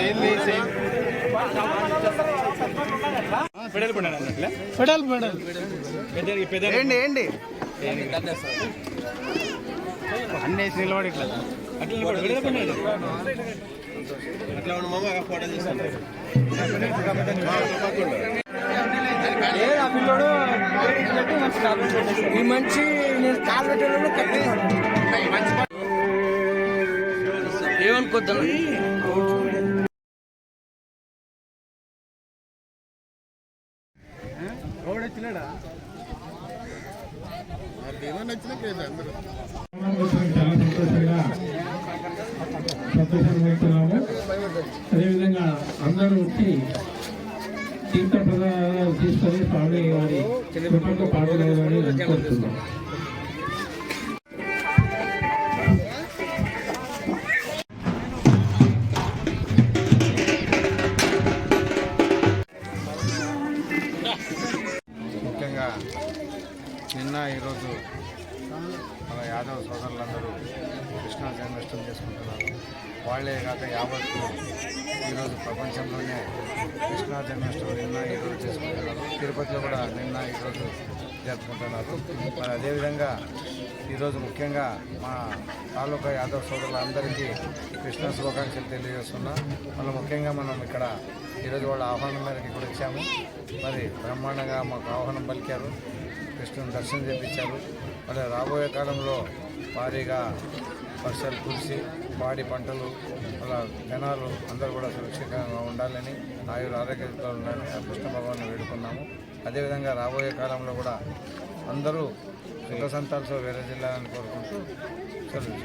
ఏంటి అన్నీ నిలబడి ఇట్లా అట్లా మామ ఫోటో చేస్తాను ఈ మంచి నేను కాలు పెట్టాను ఏమనుకోద్దా వచ్చినాడా ఏమన్నా వచ్చినా అందరూ చాలా సంతోషంగా వెళ్తున్నాము. అదేవిధంగా అందరూ వచ్చి తీర్థ ప్రదానాలు తీసుకొని స్వామి వారి కుటుంబ పాల్గొనాలని అనుకుంటున్నాం. ముఖ్యంగా నిన్న ఈరోజు మన యాదవ్ సోదరులందరూ కృష్ణా జన్మాష్టమి చేసుకుంటున్నారు. వాళ్ళే కాక యావత్తు ఈరోజు ప్రపంచంలోనే కృష్ణా జన్మాష్టమి నిన్న ఈరోజు చేసుకుంటున్నారు. తిరుపతిలో కూడా నిన్న ఈరోజు జరుపుకుంటున్నారు. మరి అదేవిధంగా ఈరోజు ముఖ్యంగా మా తాలూకా యాదవ్ సోదరులందరికీ కృష్ణ శుభాకాంక్షలు తెలియజేస్తున్నా. మళ్ళీ ముఖ్యంగా మనం ఇక్కడ ఈరోజు వాళ్ళ ఆహ్వానం మేరకు ఇక్కడ వచ్చాము. మరి బ్రహ్మాండంగా మాకు ఆహ్వానం పలికారు, కృష్ణుని దర్శనం చేయించారు. మరి రాబోయే కాలంలో భారీగా వర్షాలు కురిసి పాడి పంటలు అలా జనాలు అందరూ కూడా సురక్షితంగా ఉండాలని, ఆయుర ఆరోగ్యంతో ఉండాలని ఆ కృష్ణ భగవాన్ని వేడుకున్నాము. అదేవిధంగా రాబోయే కాలంలో కూడా అందరూ సుఖ సంతాలతో వేరే జిల్లాలని కోరుకుంటూ సెలవు.